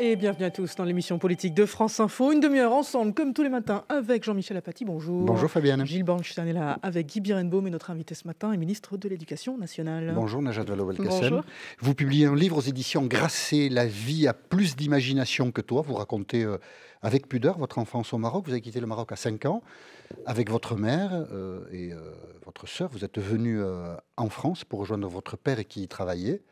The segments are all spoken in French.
Et bienvenue à tous dans l'émission politique de France Info. Une demi-heure ensemble, comme tous les matins, avec Jean-Michel Apathy. Bonjour. Bonjour Fabienne. Gilles Bornstein est là avec Guy Birenbaum et notre invité ce matin est ministre de l'Éducation nationale. Bonjour Najat Vallaud-Belkacem. Bonjour. Vous publiez un livre aux éditions Grasset, La vie a plus d'imagination que toi. Vous racontez avec pudeur votre enfance au Maroc. Vous avez quitté le Maroc à 5 ans. Avec votre mère et votre sœur, vous êtes venus en France pour rejoindre votre père et qui y travaillait.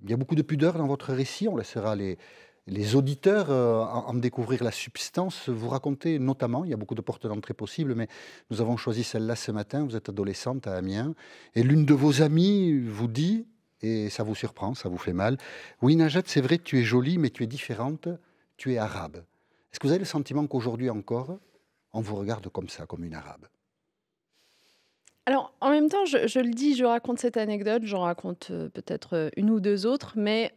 Il y a beaucoup de pudeur dans votre récit. On laissera les auditeurs en découvrir la substance. Vous racontez notamment, il y a beaucoup de portes d'entrée possibles, mais nous avons choisi celle-là ce matin. Vous êtes adolescente à Amiens et l'une de vos amies vous dit, et ça vous surprend, ça vous fait mal, oui Najat, c'est vrai, tu es jolie, mais tu es différente, tu es arabe. Est-ce que vous avez le sentiment qu'aujourd'hui encore, on vous regarde comme ça, comme une arabe? Alors, en même temps, je le dis, je raconte cette anecdote, j'en raconte peut-être une ou deux autres, mais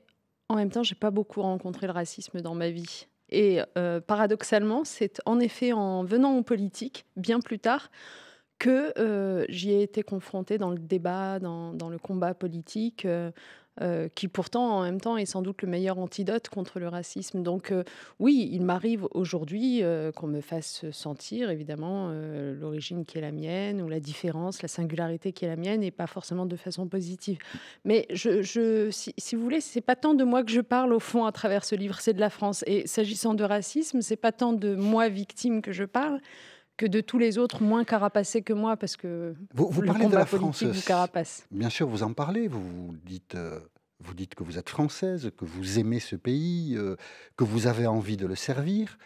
en même temps, j'ai pas beaucoup rencontré le racisme dans ma vie. Et paradoxalement, c'est en effet en venant en politique, bien plus tard, que j'y ai été confrontée dans le débat, dans le combat politique, qui pourtant, en même temps, est sans doute le meilleur antidote contre le racisme. Donc oui, il m'arrive aujourd'hui qu'on me fasse sentir, évidemment, l'origine qui est la mienne, ou la différence, la singularité qui est la mienne, et pas forcément de façon positive. Mais si vous voulez, c'est pas tant de moi que je parle, au fond, à travers ce livre, c'est de la France. Et s'agissant de racisme, c'est pas tant de moi, victime, que je parle, que de tous les autres moins carapacés que moi, parce que Vous le parlez de combat la France, politique vous carapace. bien sûr, vous en parlez, vous dites que vous êtes française, que vous aimez ce pays, que vous avez envie de le servir,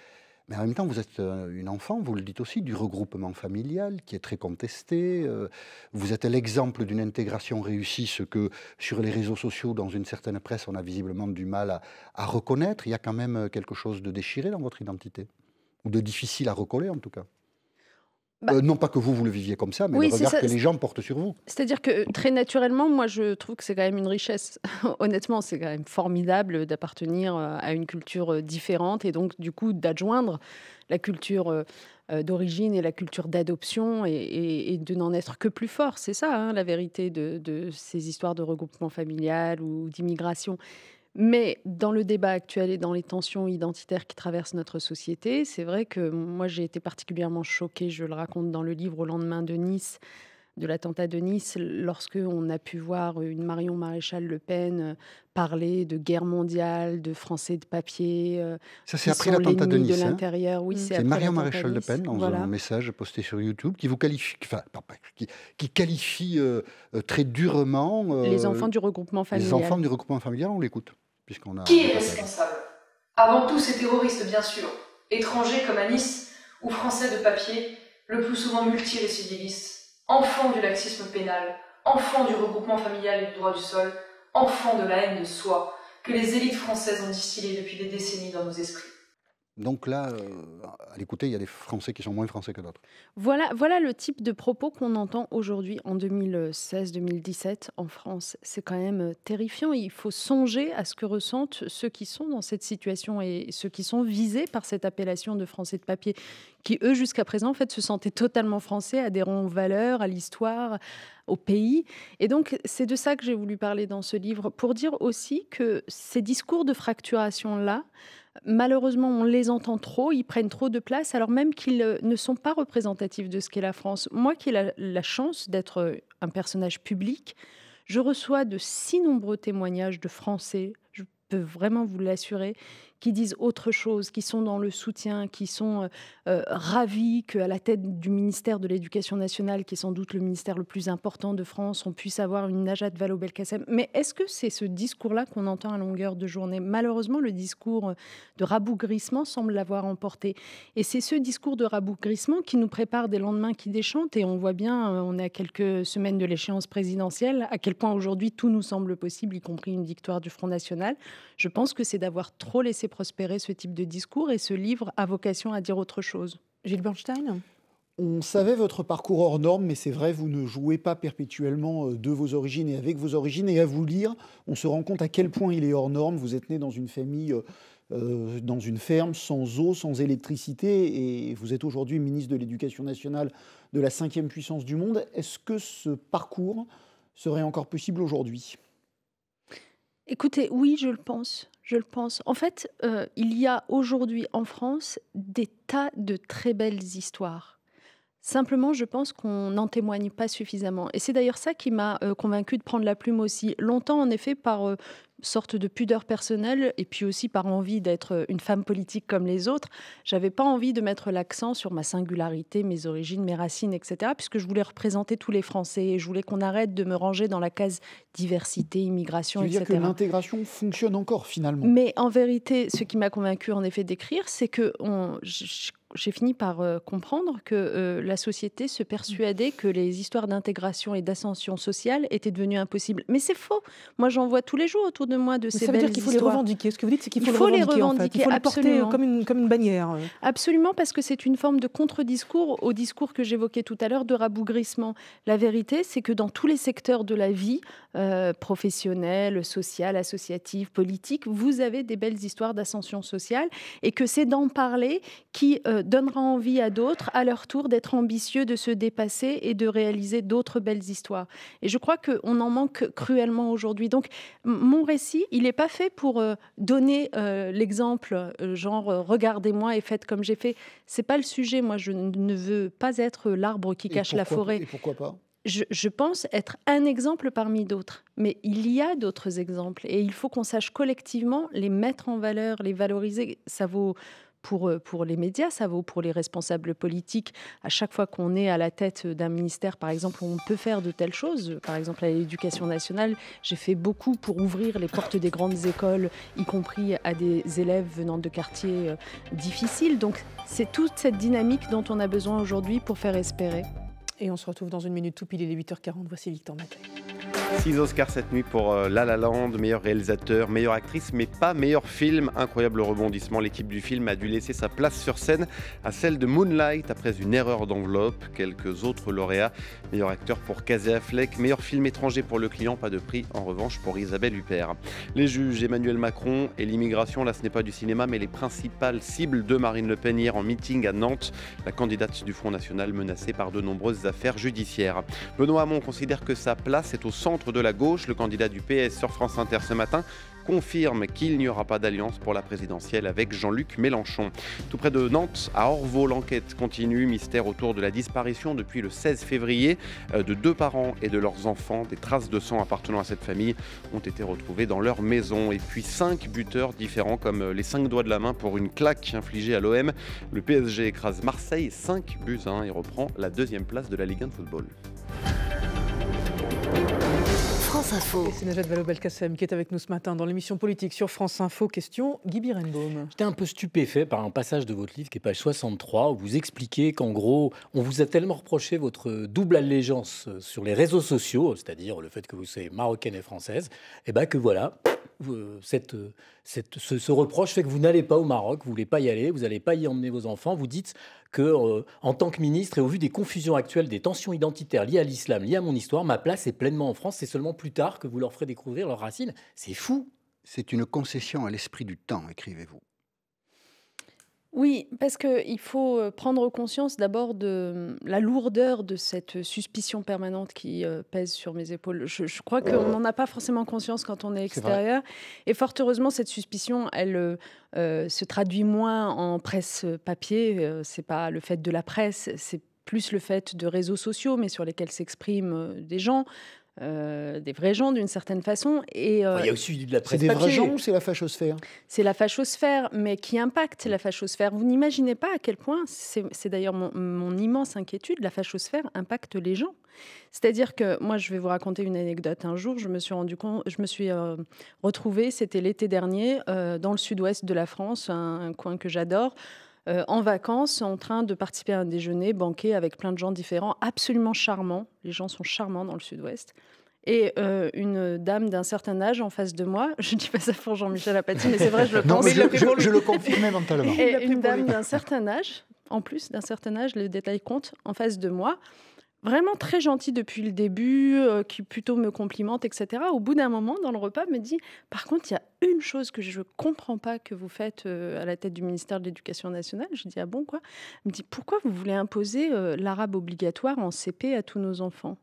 mais en même temps, vous êtes une enfant, vous le dites aussi, du regroupement familial qui est très contesté. Vous êtes l'exemple d'une intégration réussie, ce que sur les réseaux sociaux, dans une certaine presse, on a visiblement du mal à reconnaître. Il y a quand même quelque chose de déchiré dans votre identité, ou de difficile à recoller en tout cas. Bah, Non pas que vous le viviez comme ça, mais le oui, c'est regard ça. que les gens portent sur vous. C'est-à-dire que très naturellement, moi, je trouve que c'est quand même une richesse. Honnêtement, c'est quand même formidable d'appartenir à une culture différente et donc, du coup, d'adjoindre la culture d'origine et la culture d'adoption et de n'en être que plus fort. C'est ça, hein, la vérité de ces histoires de regroupement familial ou d'immigration. Mais dans le débat actuel et dans les tensions identitaires qui traversent notre société, c'est vrai que moi j'ai été particulièrement choquée, je le raconte dans le livre, au lendemain de Nice, de l'attentat de Nice, lorsque on a pu voir une Marion Maréchal Le Pen parler de guerre mondiale, de Français de papier, Ça, c'est qui après sont l'attentat de l'ennemi de Nice, hein. l'intérieur. Oui, c'est C'est après Marion l'attentat de Maréchal Le Nice. Pen, dans un Voilà. message posté sur YouTube, qui vous qualifie, enfin, pas- qui qualifie très durement Les enfants du regroupement les enfants familial. du regroupement familial. On l'écoute, puisqu'on a Qui le est passage. responsable? Avant tout, ces terroristes, bien sûr, étrangers comme à Nice, ou français de papier, le plus souvent multirécidivistes, enfants du laxisme pénal, enfants du regroupement familial et du droit du sol, enfants de la haine de soi, que les élites françaises ont distillé depuis des décennies dans nos esprits. Donc là, à l'écouter, il y a des Français qui sont moins Français que d'autres. Voilà le type de propos qu'on entend aujourd'hui en 2016-2017 en France. C'est quand même terrifiant. Il faut songer à ce que ressentent ceux qui sont dans cette situation et ceux qui sont visés par cette appellation de Français de papier, qui eux jusqu'à présent en fait se sentaient totalement français, adhérents aux valeurs, à l'histoire, au pays. Et donc c'est de ça que j'ai voulu parler dans ce livre, pour dire aussi que ces discours de fracturation là, malheureusement, on les entend trop, ils prennent trop de place, alors même qu'ils ne sont pas représentatifs de ce qu'est la France. Moi qui ai la chance d'être un personnage public, je reçois de si nombreux témoignages de Français, je peux vraiment vous l'assurer, qui disent autre chose, qui sont dans le soutien, qui sont ravis qu'à la tête du ministère de l'Éducation nationale, qui est sans doute le ministère le plus important de France, on puisse avoir une Najat Vallaud-Belkacem. Mais est-ce que c'est ce discours-là qu'on entend à longueur de journée? Malheureusement, le discours de rabougrissement semble l'avoir emporté. Et c'est ce discours de rabougrissement qui nous prépare des lendemains qui déchantent. Et on voit bien, on est à quelques semaines de l'échéance présidentielle, à quel point aujourd'hui tout nous semble possible, y compris une victoire du Front National. Je pense que c'est d'avoir trop laissé prospérer ce type de discours, et ce livre a vocation à dire autre chose. Gilles Bornstein. On savait votre parcours hors norme, mais c'est vrai, vous ne jouez pas perpétuellement de vos origines et avec vos origines. Et à vous lire, on se rend compte à quel point il est hors norme. Vous êtes né dans une famille, dans une ferme, sans eau, sans électricité, et vous êtes aujourd'hui ministre de l'Éducation nationale de la 5e puissance du monde. Est-ce que ce parcours serait encore possible aujourd'hui ? Écoutez, oui, je le pense. Je le pense. En fait, il y a aujourd'hui en France des tas de très belles histoires. Simplement, je pense qu'on n'en témoigne pas suffisamment. Et c'est d'ailleurs ça qui m'a convaincue de prendre la plume aussi. Longtemps, en effet, par sorte de pudeur personnelle et puis aussi par envie d'être une femme politique comme les autres, j'avais pas envie de mettre l'accent sur ma singularité, mes origines, mes racines, etc. puisque je voulais représenter tous les Français et je voulais qu'on arrête de me ranger dans la case diversité, immigration, Tu veux etc. dire que l'intégration fonctionne encore finalement? Mais en vérité, ce qui m'a convaincue en effet d'écrire, c'est que j'ai fini par comprendre que la société se persuadait que les histoires d'intégration et d'ascension sociale étaient devenues impossibles. Mais c'est faux. Moi, j'en vois tous les jours autour de moi de ces Ça veut belles dire qu'il faut les histoires. revendiquer. Ce que vous dites, c'est qu'il Il faut faut les les revendiquer. En fait. revendiquer, Il faut les porter absolument. comme une bannière. Absolument, parce que c'est une forme de contre-discours au discours que j'évoquais tout à l'heure de rabougrissement. La vérité, c'est que dans tous les secteurs de la vie, professionnelle, sociale, associative, politique, vous avez des belles histoires d'ascension sociale et que c'est d'en parler qui donnera envie à d'autres, à leur tour, d'être ambitieux, de se dépasser et de réaliser d'autres belles histoires. Et je crois qu'on en manque cruellement aujourd'hui. Donc, mon récit, il n'est pas fait pour donner l'exemple, genre regardez-moi et faites comme j'ai fait. C'est pas le sujet. Moi, je ne veux pas être l'arbre qui cache la forêt. Et pourquoi pas? Je pense être un exemple parmi d'autres. Mais il y a d'autres exemples et il faut qu'on sache collectivement les mettre en valeur, les valoriser. Ça vaut pour les médias, ça vaut pour les responsables politiques. À chaque fois qu'on est à la tête d'un ministère, par exemple, on peut faire de telles choses. Par exemple, à l'Éducation nationale, j'ai fait beaucoup pour ouvrir les portes des grandes écoles, y compris à des élèves venant de quartiers difficiles. Donc, c'est toute cette dynamique dont on a besoin aujourd'hui pour faire espérer. Et on se retrouve dans une minute tout pile, il est 8h40. Voici Victor Mackay. 6 Oscars cette nuit pour La La Land, meilleur réalisateur, meilleure actrice, mais pas meilleur film. Incroyable rebondissement, l'équipe du film a dû laisser sa place sur scène à celle de Moonlight après une erreur d'enveloppe. Quelques autres lauréats, meilleur acteur pour Casey Affleck, meilleur film étranger pour Le Client, pas de prix en revanche pour Isabelle Huppert. Les juges Emmanuel Macron et l'immigration, là ce n'est pas du cinéma, mais les principales cibles de Marine Le Pen hier en meeting à Nantes, la candidate du Front National menacée par de nombreuses affaires judiciaires. Benoît Hamon considère que sa place est au centre de la gauche. Le candidat du PS sur France Inter ce matin confirme qu'il n'y aura pas d'alliance pour la présidentielle avec Jean-Luc Mélenchon. Tout près de Nantes, à Orvaux, l'enquête continue. Mystère autour de la disparition depuis le 16 février de 2 parents et de leurs enfants. Des traces de sang appartenant à cette famille ont été retrouvées dans leur maison. Et puis 5 buteurs différents comme les 5 doigts de la main pour une claque infligée à l'OM. Le PSG écrase Marseille 5-1 et reprend la 2e place de la Ligue 1 de football. France Info. Et c'est Najat Vallaud-Belkacem qui est avec nous ce matin dans l'émission politique sur France Info. Question Guy Birenbaum. J'étais un peu stupéfait par un passage de votre livre qui est page 63 où vous expliquez qu'en gros, on vous a tellement reproché votre double allégeance sur les réseaux sociaux, c'est-à-dire le fait que vous soyez marocaine et française, et ben que voilà, ce reproche fait que vous n'allez pas au Maroc, vous ne voulez pas y aller, vous n'allez pas y emmener vos enfants. Vous dites que, en tant que ministre et au vu des confusions actuelles, des tensions identitaires liées à l'islam, liées à mon histoire, ma place est pleinement en France. C'est seulement plus tard que vous leur ferez découvrir leurs racines. C'est fou. C'est une concession à l'esprit du temps, écrivez-vous. Oui, parce qu'il faut prendre conscience d'abord de la lourdeur de cette suspicion permanente qui pèse sur mes épaules. Je crois qu'on n'en a pas forcément conscience quand on est extérieur. Et fort heureusement, cette suspicion, elle se traduit moins en presse papier. C'est pas le fait de la presse, c'est plus le fait de réseaux sociaux, mais sur lesquels s'expriment des gens. Des vrais gens d'une certaine façon. Et, il y a aussi de la presse C'est des papier. vrais gens ou c'est la fachosphère? C'est la fachosphère, mais qui impacte la fachosphère. Vous n'imaginez pas à quel point, c'est d'ailleurs mon immense inquiétude, la fachosphère impacte les gens. C'est-à-dire que moi, je vais vous raconter une anecdote. Un jour, je me suis retrouvée, c'était l'été dernier, dans le sud-ouest de la France, un coin que j'adore, en vacances, en train de participer à un déjeuner banquet avec plein de gens différents, absolument charmants. Les gens sont charmants dans le sud-ouest. Et une dame d'un certain âge en face de moi, je ne dis pas ça pour Jean-Michel Apathy, mais c'est vrai, je le Non, pense. mais je le confirmais mentalement. Et une dame d'un certain âge, en plus d'un certain âge, les détails comptent, en face de moi, vraiment très gentille depuis le début, qui plutôt me complimente, etc. Au bout d'un moment, dans le repas, me dit « Par contre, il y a une chose que je ne comprends pas que vous faites à la tête du ministère de l'Éducation nationale. » Je dis « Ah bon, quoi ?» Elle me dit « Pourquoi vous voulez imposer l'arabe obligatoire en CP à tous nos enfants ?»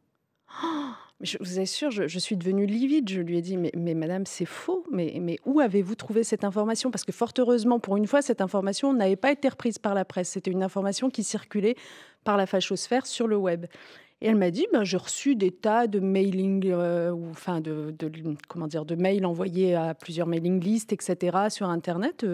Je vous assure, je suis devenue livide. Je lui ai dit, mais madame, c'est faux. Mais où avez-vous trouvé cette information? Parce que fort heureusement, pour une fois, cette information n'avait pas été reprise par la presse. C'était une information qui circulait par la fachosphère sur le web. Et elle m'a dit, j'ai reçu des tas de mailing, de mails envoyés à plusieurs mailing lists, etc., sur Internet.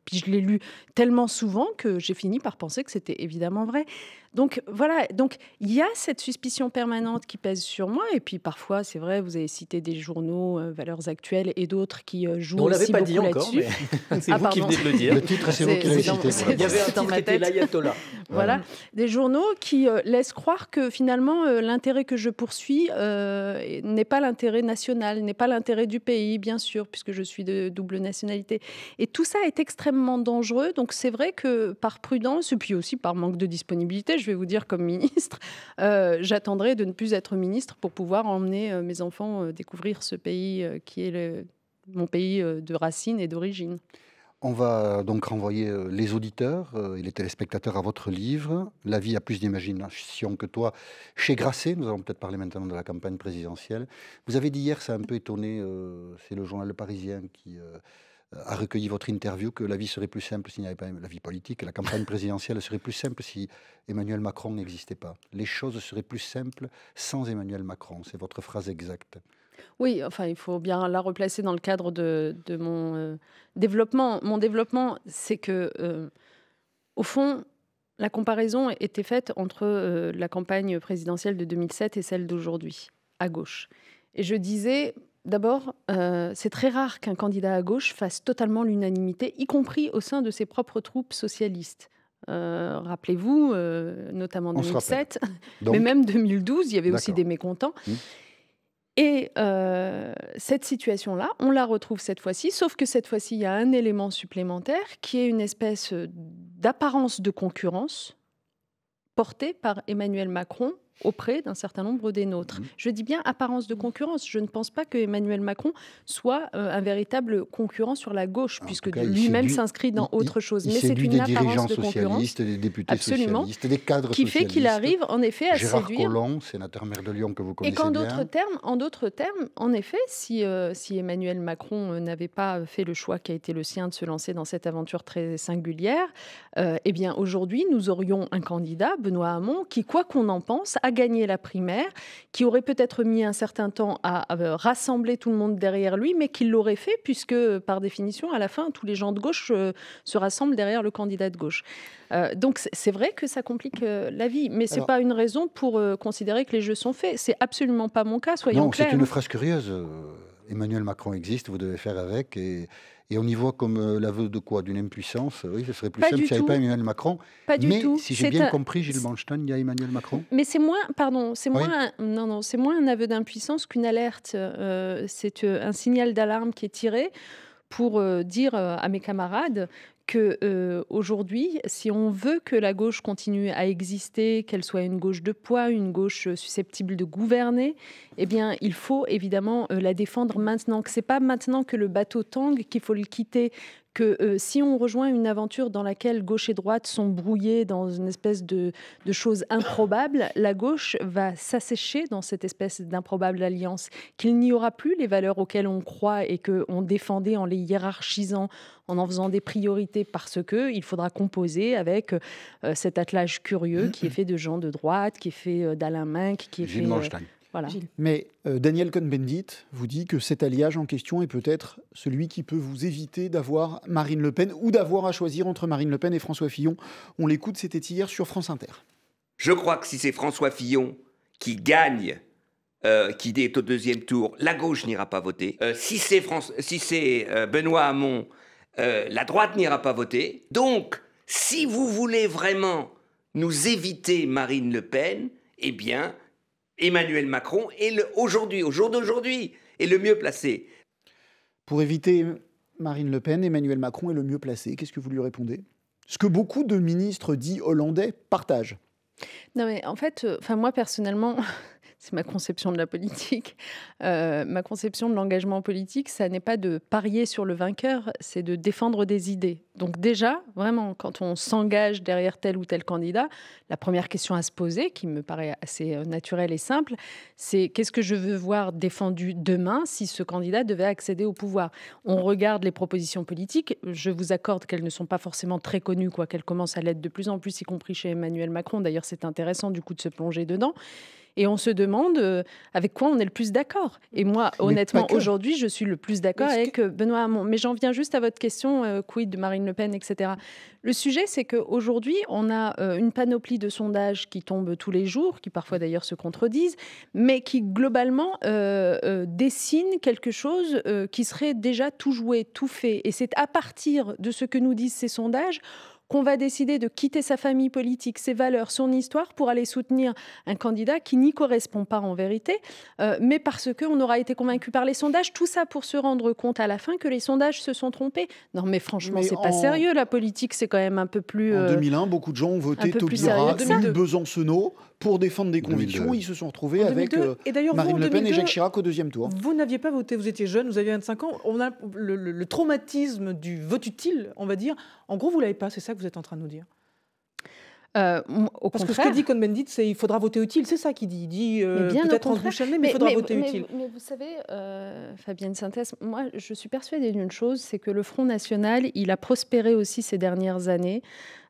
Puis je l'ai lu tellement souvent que j'ai fini par penser que c'était évidemment vrai. Donc voilà, donc il y a cette suspicion permanente qui pèse sur moi. Et puis parfois, c'est vrai, vous avez cité des journaux, Valeurs Actuelles et d'autres qui jouent on aussi l'avait pas beaucoup dit encore, là-dessus. mais c'est vous qui venez de le dire. Le titre, c'est vous qui l'avez cité. c'est Il y avait un dans titre ma qui était tête. l'ayatollah. Voilà, des journaux qui laissent croire que finalement l'intérêt que je poursuis n'est pas l'intérêt national, n'est pas l'intérêt du pays, bien sûr, puisque je suis de double nationalité. Et tout ça est extrêmement dangereux. Donc c'est vrai que par prudence, et puis aussi par manque de disponibilité, je vais vous dire comme ministre, j'attendrai de ne plus être ministre pour pouvoir emmener mes enfants découvrir ce pays qui est mon pays de racines et d'origine. On va donc renvoyer les auditeurs et les téléspectateurs à votre livre, La vie a plus d'imagination que toi, chez Grasset. Nous allons peut-être parler maintenant de la campagne présidentielle. Vous avez dit hier, ça a un peu étonné, c'est le journal Le Parisien qui a recueilli votre interview, que la vie serait plus simple s'il n'y avait pas la vie politique, la campagne présidentielle serait plus simple si Emmanuel Macron n'existait pas. Les choses seraient plus simples sans Emmanuel Macron. C'est votre phrase exacte. Oui, enfin, il faut bien la replacer dans le cadre de mon développement. Mon développement, c'est que, au fond, la comparaison était faite entre la campagne présidentielle de 2007 et celle d'aujourd'hui, à gauche. Et je disais, d'abord, c'est très rare qu'un candidat à gauche fasse totalement l'unanimité, y compris au sein de ses propres troupes socialistes. Rappelez-vous, notamment 2007, mais même 2012, il y avait aussi des mécontents. Et cette situation-là, on la retrouve cette fois-ci, sauf que cette fois-ci, il y a un élément supplémentaire qui est une espèce d'apparence de concurrence portée par Emmanuel Macron auprès d'un certain nombre des nôtres. Je dis bien apparence de concurrence. Je ne pense pas que Emmanuel Macron soit un véritable concurrent sur la gauche, puisque lui-même s'inscrit dans autre chose. Mais c'est une apparence de concurrence, des députés absolument, socialistes, des cadres qui socialistes, fait qu'il arrive en effet à Gérard séduire. Collomb, sénateur maire de Lyon que vous connaissez Et qu'en bien. d'autres termes, en effet, si Emmanuel Macron n'avait pas fait le choix qui a été le sien de se lancer dans cette aventure très singulière, eh bien aujourd'hui, nous aurions un candidat, Benoît Hamon, qui, quoi qu'on en pense, a gagné la primaire, qui aurait peut-être mis un certain temps à rassembler tout le monde derrière lui, mais qui l'aurait fait, puisque, par définition, à la fin, tous les gens de gauche se rassemblent derrière le candidat de gauche. Donc c'est vrai que ça complique la vie, mais ce n'est pas une raison pour considérer que les jeux sont faits. C'est absolument pas mon cas, soyons clairs. C'est une phrase curieuse. Emmanuel Macron existe, vous devez faire avec, et on y voit comme l'aveu de quoi? D'une impuissance. Oui, ce serait plus simple s'il n'y avait pas Emmanuel Macron. Pas du tout. Si j'ai bien compris, Gilles Blanchstein, il y a Emmanuel Macron. Mais c'est moins, c'est moins un aveu d'impuissance qu'une alerte. C'est un signal d'alarme qui est tiré pour dire à mes camarades que aujourd'hui, si on veut que la gauche continue à exister, qu'elle soit une gauche de poids, une gauche susceptible de gouverner, eh bien, il faut évidemment la défendre maintenant. Que c'est pas maintenant que le bateau tangue qu'il faut le quitter. Que si on rejoint une aventure dans laquelle gauche et droite sont brouillées dans une espèce de choses improbables, la gauche va s'assécher dans cette espèce d'improbable alliance, qu'il n'y aura plus les valeurs auxquelles on croit et qu'on défendait en les hiérarchisant, en faisant des priorités, parce qu'il faudra composer avec cet attelage curieux qui est fait de gens de droite, qui est fait d'Alain Minc, qui est Gilles fait... Voilà. Mais Daniel Cohn-Bendit vous dit que cet alliage en question est peut-être celui qui peut vous éviter d'avoir Marine Le Pen ou d'avoir à choisir entre Marine Le Pen et François Fillon. On l'écoute, c'était hier sur France Inter. Je crois que si c'est François Fillon qui gagne, qui est au deuxième tour, la gauche n'ira pas voter. Si c'est Benoît Hamon, la droite n'ira pas voter. Donc, si vous voulez vraiment nous éviter Marine Le Pen, eh bien... Emmanuel Macron est au jour d'aujourd'hui, est le mieux placé. Pour éviter Marine Le Pen, Emmanuel Macron est le mieux placé. Qu'est-ce que vous lui répondez? Ce que beaucoup de ministres dits hollandais partagent. Non mais en fait, moi personnellement, c'est ma conception de la politique. Ma conception de l'engagement politique, ça n'est pas de parier sur le vainqueur, c'est de défendre des idées. Donc déjà, vraiment, quand on s'engage derrière tel ou tel candidat, la première question à se poser, qui me paraît assez naturelle et simple, c'est qu'est-ce que je veux voir défendu demain si ce candidat devait accéder au pouvoir? On regarde les propositions politiques. Je vous accorde qu'elles ne sont pas forcément très connues, qu'elles commencent à l'être de plus en plus, y compris chez Emmanuel Macron. D'ailleurs, c'est intéressant du coup de se plonger dedans. Et on se demande avec quoi on est le plus d'accord. Et moi, honnêtement, aujourd'hui, je suis le plus d'accord avec Benoît Hamon. Mais j'en viens juste à votre question, quid de Marine Le Pen, etc. Le sujet, c'est qu'aujourd'hui, on a une panoplie de sondages qui tombent tous les jours, qui parfois d'ailleurs se contredisent, mais qui globalement dessinent quelque chose qui serait déjà tout joué, tout fait. Et c'est à partir de ce que nous disent ces sondages qu'on va décider de quitter sa famille politique, ses valeurs, son histoire pour aller soutenir un candidat qui n'y correspond pas en vérité, mais parce qu'on aura été convaincu par les sondages. Tout ça pour se rendre compte à la fin que les sondages se sont trompés. Non mais franchement, c'est pas sérieux. La politique, c'est quand même un peu plus... En 2001, beaucoup de gens ont voté Taubira, Besancenot pour défendre des convictions. Ils se sont retrouvés avec Marine Le Pen et Jacques Chirac au deuxième tour. Vous n'aviez pas voté, vous étiez jeune, vous aviez 25 ans. On a le traumatisme du vote utile, on va dire. En gros, vous ne l'avez pas, c'est ça que vous êtes en train de nous dire. Parce que ce que dit Cohn-Bendit, c'est qu'il faudra voter utile, c'est ça qu'il dit. Il dit peut-être en bouche mais il faudra voter utile. Mais vous savez, Fabienne Synthèse, moi je suis persuadée d'une chose, c'est que le Front National, il a prospéré aussi ces dernières années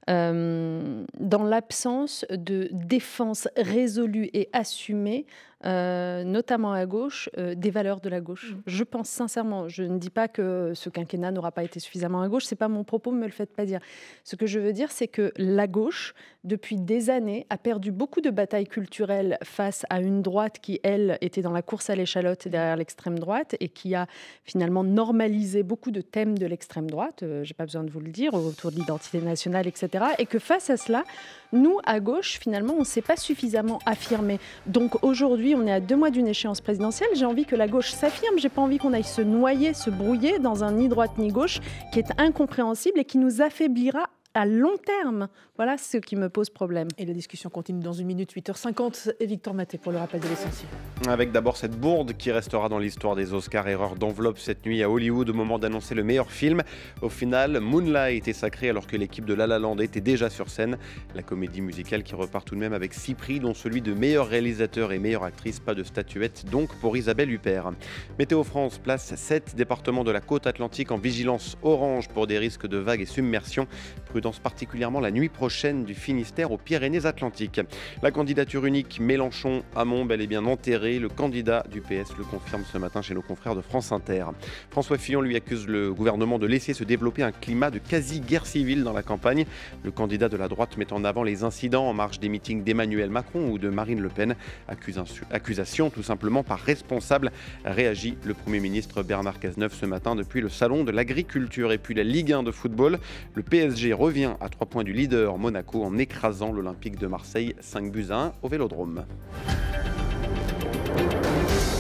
dans l'absence de défense résolue et assumée, notamment à gauche, des valeurs de la gauche. Je pense sincèrement, je ne dis pas que ce quinquennat n'aura pas été suffisamment à gauche, c'est pas mon propos, ne me le faites pas dire. Ce que je veux dire, c'est que la gauche, depuis des années, a perdu beaucoup de batailles culturelles face à une droite qui, elle, était dans la course à l'échalote derrière l'extrême droite et qui a finalement normalisé beaucoup de thèmes de l'extrême droite, j'ai pas besoin de vous le dire, autour de l'identité nationale, etc. Et que face à cela, nous, à gauche, finalement, on ne s'est pas suffisamment affirmé. Donc aujourd'hui, on est à 2 mois d'une échéance présidentielle. J'ai envie que la gauche s'affirme. J'ai pas envie qu'on aille se noyer, se brouiller dans un ni droite ni gauche qui est incompréhensible et qui nous affaiblira à long terme. Voilà ce qui me pose problème. Et la discussion continue dans 1 minute, 8h50. Et Victor Maté pour le rappel de l'essentiel. Avec d'abord cette bourde qui restera dans l'histoire des Oscars. Erreur d'enveloppe cette nuit à Hollywood au moment d'annoncer le meilleur film. Au final, Moonlight est sacré alors que l'équipe de La La Land était déjà sur scène. La comédie musicale qui repart tout de même avec 6 prix, dont celui de meilleur réalisateur et meilleure actrice. Pas de statuette donc pour Isabelle Huppert. Météo France place 7 départements de la côte atlantique en vigilance orange pour des risques de vagues et submersion. Prudence particulièrement la nuit prochaine du Finistère aux Pyrénées-Atlantiques. La candidature unique Mélenchon-Hamon bel et bien enterrée. Le candidat du PS le confirme ce matin chez nos confrères de France Inter. François Fillon lui accuse le gouvernement de laisser se développer un climat de quasi-guerre civile dans la campagne. Le candidat de la droite met en avant les incidents en marge des meetings d'Emmanuel Macron ou de Marine Le Pen. Accusation tout simplement par responsable, réagit le Premier ministre Bernard Cazeneuve ce matin depuis le salon de l'agriculture. Et puis la Ligue 1 de football, le PSG revient à 3 points du leader Monaco en écrasant l'Olympique de Marseille 5-1 au Vélodrome.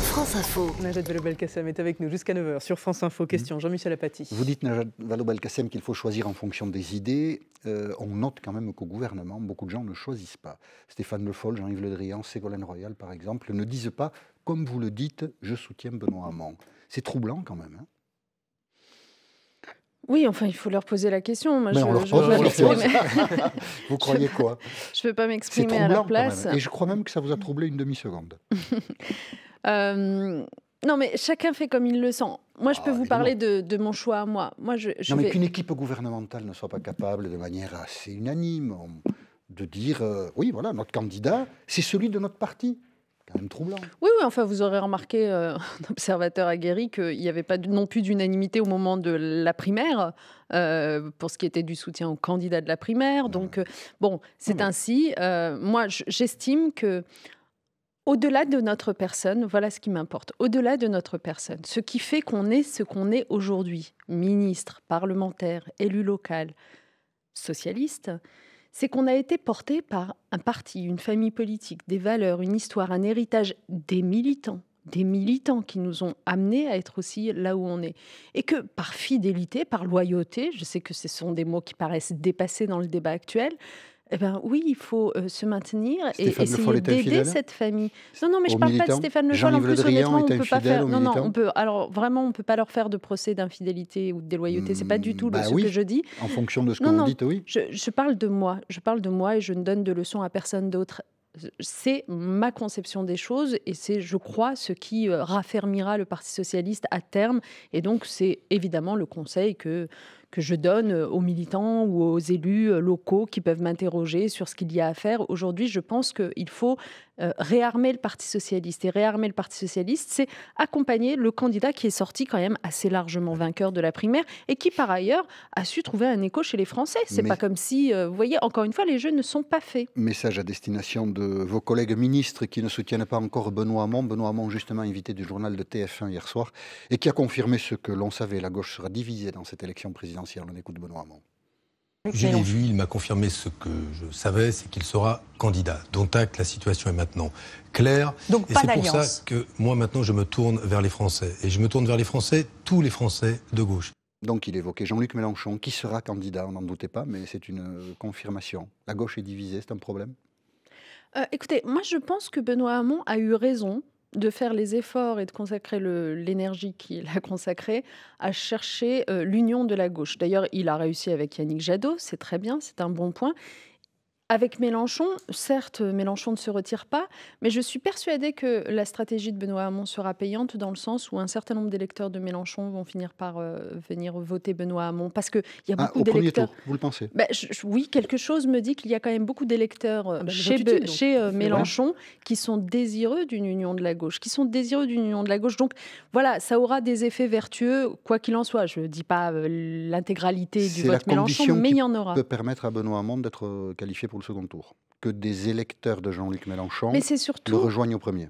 France Info. Najat Vallaud-Belkacem est avec nous jusqu'à 9h sur France Info. Question Jean-Michel Apathy. Vous dites, Najat Vallaud-Belkacem, qu'il faut choisir en fonction des idées. On note quand même qu'au gouvernement, beaucoup de gens ne choisissent pas. Stéphane Le Foll, Jean-Yves Le Drian, Ségolène Royal, par exemple, ne disent pas, comme vous le dites, je soutiens Benoît Hamon. C'est troublant quand même. Oui, enfin, il faut leur poser la question. Moi, vous croyez quoi? Je ne peux pas m'exprimer à leur place. Et je crois même que ça vous a troublé une demi-seconde. Non, mais chacun fait comme il le sent. Moi, je peux vous parler de mon choix à moi. Mais qu'une équipe gouvernementale ne soit pas capable, de manière assez unanime, de dire oui, voilà, notre candidat, c'est celui de notre parti. Quand même troublant. Oui, enfin, vous aurez remarqué, un observateur aguerri, qu'il n'y avait pas non plus d'unanimité au moment de la primaire, pour ce qui était du soutien au candidat de la primaire. Donc, bon, c'est ainsi. Moi, j'estime que au-delà de notre personne, voilà ce qui m'importe, au-delà de notre personne, ce qui fait qu'on est ce qu'on est aujourd'hui, ministre, parlementaire, élu local, socialiste, c'est qu'on a été porté par un parti, une famille politique, des valeurs, une histoire, un héritage, des militants qui nous ont amenés à être aussi là où on est. Et que par fidélité, par loyauté, je sais que ce sont des mots qui paraissent dépassés dans le débat actuel, Eh ben oui, il faut se maintenir et Stéphane Le essayer Foll était d'aider infidèle cette famille. Non, non, mais je aux parle pas de militants? Stéphane Le Foll. En Jean-Yves Le plus, Drian honnêtement, on était peut pas infidèle faire. aux Non, non, militants? on peut. Alors vraiment, on peut pas leur faire de procès d'infidélité ou de déloyauté. C'est pas du tout Bah ce oui, que je dis. en fonction de ce que Non, vous non. dites, oui. Je parle de moi. Je parle de moi et je ne donne de leçons à personne d'autre. C'est ma conception des choses et c'est, je crois, ce qui raffermira le Parti socialiste à terme. Et donc, c'est évidemment le conseil que je donne aux militants ou aux élus locaux qui peuvent m'interroger sur ce qu'il y a à faire. Aujourd'hui, je pense qu'il faut réarmer le Parti socialiste. Et réarmer le Parti socialiste, c'est accompagner le candidat qui est sorti quand même assez largement vainqueur de la primaire et qui, par ailleurs, a su trouver un écho chez les Français. C'est pas comme si, vous voyez, encore une fois, les jeux ne sont pas faits. Message à destination de vos collègues ministres qui ne soutiennent pas encore Benoît Hamon. Benoît Hamon, justement invité du journal de TF1 hier soir, et qui a confirmé ce que l'on savait, la gauche sera divisée dans cette élection présidentielle. On écoute Benoît Hamon. Je l'ai vu, il m'a confirmé ce que je savais, c'est qu'il sera candidat. Dont acte, la situation est maintenant claire. Donc et pas c'est pour ça d'alliance. que moi maintenant je me tourne vers les Français. Et je me tourne vers les Français, tous les Français de gauche. Donc il évoquait Jean-Luc Mélenchon, qui sera candidat, on n'en doutait pas, mais c'est une confirmation. La gauche est divisée, c'est un problème? Écoutez, moi je pense que Benoît Hamon a eu raison de faire les efforts et de consacrer l'énergie qu'il a consacrée à chercher l'union de la gauche. D'ailleurs, il a réussi avec Yannick Jadot, c'est très bien, c'est un bon point. Avec Mélenchon, certes, Mélenchon ne se retire pas, mais je suis persuadée que la stratégie de Benoît Hamon sera payante dans le sens où un certain nombre d'électeurs de Mélenchon vont finir par venir voter Benoît Hamon. Parce qu'il y a beaucoup au premier d'électeurs. tour, vous le pensez? Oui, quelque chose me dit qu'il y a quand même beaucoup d'électeurs chez Mélenchon qui sont désireux d'une union de la gauche, Donc voilà, ça aura des effets vertueux, quoi qu'il en soit. Je ne dis pas l'intégralité du vote Mélenchon, mais il y en aura. Peut permettre à Benoît Hamon d'être qualifié pour le second tour, que des électeurs de Jean-Luc Mélenchon le rejoignent au premier.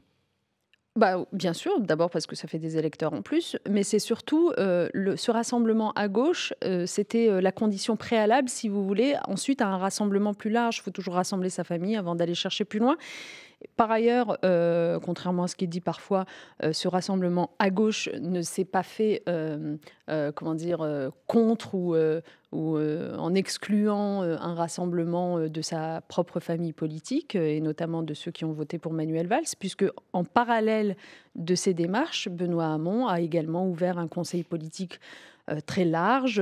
Bien sûr, d'abord parce que ça fait des électeurs en plus, mais c'est surtout ce rassemblement à gauche, c'était la condition préalable, si vous voulez, ensuite à un rassemblement plus large. Il faut toujours rassembler sa famille avant d'aller chercher plus loin. Par ailleurs, contrairement à ce qui est dit parfois, ce rassemblement à gauche ne s'est pas fait contre ou en excluant un rassemblement de sa propre famille politique, et notamment de ceux qui ont voté pour Manuel Valls, puisque en parallèle de ces démarches, Benoît Hamon a également ouvert un conseil politique très large.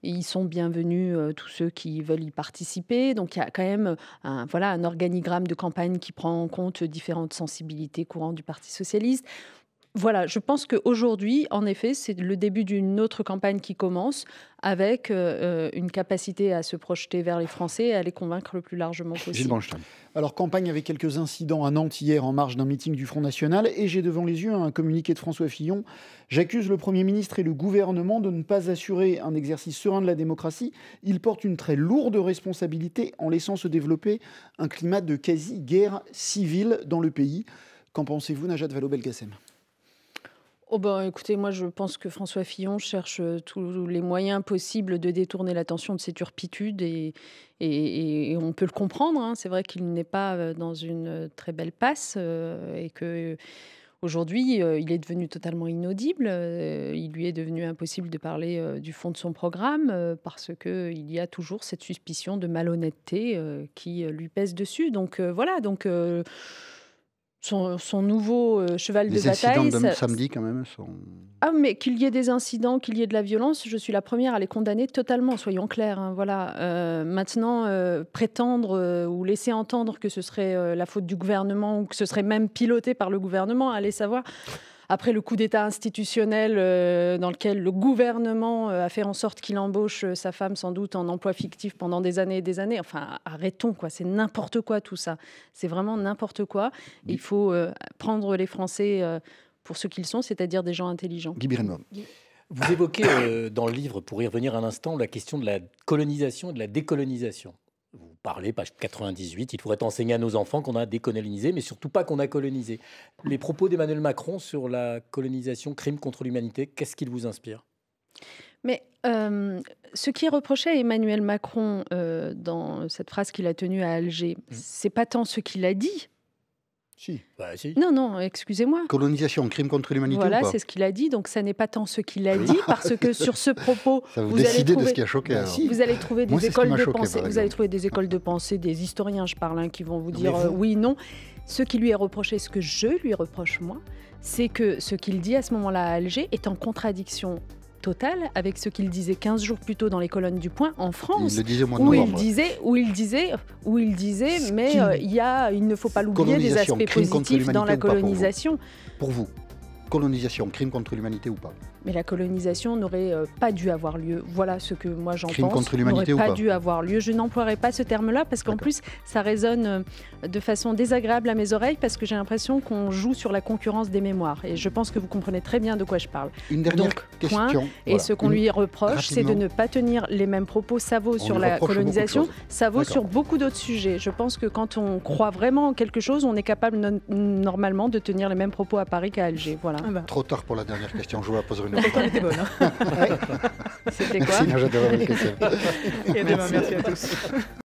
Ils sont bienvenus, tous ceux qui veulent y participer. Donc il y a quand même un organigramme de campagne qui prend en compte différentes sensibilités courantes du Parti socialiste. Voilà, je pense qu'aujourd'hui, en effet, c'est le début d'une autre campagne qui commence avec une capacité à se projeter vers les Français et à les convaincre le plus largement possible. Gilles Branstein. Alors, campagne avec quelques incidents à Nantes hier en marge d'un meeting du Front National. Et j'ai devant les yeux un communiqué de François Fillon. J'accuse le Premier ministre et le gouvernement de ne pas assurer un exercice serein de la démocratie. Ils portent une très lourde responsabilité en laissant se développer un climat de quasi-guerre civile dans le pays. Qu'en pensez-vous, Najat Vallaud-Belkacem ? Écoutez, moi je pense que François Fillon cherche tous les moyens possibles de détourner l'attention de ses turpitudes et on peut le comprendre. C'est vrai qu'il n'est pas dans une très belle passe et que aujourd'hui il est devenu totalement inaudible. Il lui est devenu impossible de parler du fond de son programme parce qu'il y a toujours cette suspicion de malhonnêteté qui lui pèse dessus. Donc son nouveau cheval de bataille... Les incidents de samedi, quand même, sont... Ah, mais qu'il y ait des incidents, qu'il y ait de la violence, je suis la première à les condamner totalement, soyons clairs. Voilà. Maintenant, prétendre ou laisser entendre que ce serait la faute du gouvernement ou que ce serait même piloté par le gouvernement, allez savoir... Après le coup d'État institutionnel dans lequel le gouvernement a fait en sorte qu'il embauche sa femme sans doute en emploi fictif pendant des années et des années. Enfin, arrêtons, quoi. C'est n'importe quoi tout ça. C'est vraiment n'importe quoi. Il faut prendre les Français pour ce qu'ils sont, c'est-à-dire des gens intelligents. Guy Birenbaum. Vous évoquez dans le livre, pour y revenir un instant, la question de la colonisation et de la décolonisation. Vous parlez, page 98, il faudrait enseigner à nos enfants qu'on a décolonisé, mais surtout pas qu'on a colonisé. Les propos d'Emmanuel Macron sur la colonisation, crime contre l'humanité, qu'est-ce qu'il vous inspire ? Mais ce qui est reproché à Emmanuel Macron dans cette phrase qu'il a tenue à Alger, c'est pas tant ce qu'il a dit, Si. Bah, si. Non, excusez-moi. Colonisation, crime contre l'humanité ou Voilà, pas c'est ce qu'il a dit. Donc, ça n'est pas tant ce qu'il a dit, parce que sur ce propos, Ça vous allez décidez de trouver... ce qui a choqué. alors. Vous allez trouver Moi, des c'est ce qui écoles m'a de choqué, pensée. par Vous allez exemple. trouver des écoles de pensée, des historiens, je parle, qui vont vous dire mais vous- oui, non. Ce qui lui est reproché, ce que je lui reproche moi, c'est que ce qu'il dit à ce moment-là à Alger est en contradiction totale avec ce qu'il disait 15 jours plus tôt dans les colonnes du Point en France. Il le disait au mois de Où il novembre. disait, mais il ne faut pas l'oublier, des Colonisation, aspects crime contre positifs dans la l'humanité ou pas pour vous colonisation. Pour vous, colonisation, crime contre l'humanité ou pas? Mais la colonisation n'aurait pas dû avoir lieu. Voilà ce que moi j'en pense. Crime contre l'humanité n'aurait ou pas pas dû avoir lieu. Je n'emploierai pas ce terme-là parce qu'en D'accord. plus, ça résonne de façon désagréable à mes oreilles parce que j'ai l'impression qu'on joue sur la concurrence des mémoires. Et je pense que vous comprenez très bien de quoi je parle. Une dernière Donc, question. point. Et Voilà. ce qu'on lui reproche, c'est de rapidement. ne pas tenir les mêmes propos. Ça vaut sur lui la reproche colonisation, beaucoup de choses. ça vaut D'accord. sur beaucoup d'autres sujets. Je pense que quand on croit vraiment en quelque chose, on est capable normalement de tenir les mêmes propos à Paris qu'à Alger. Voilà. Ah bah, Trop tard pour la dernière question, je vous la poserai une la autre fois. elle était bonne. Hein. C'était quoi Merci, Najat, d'avoir la question. Et à demain, merci à tous.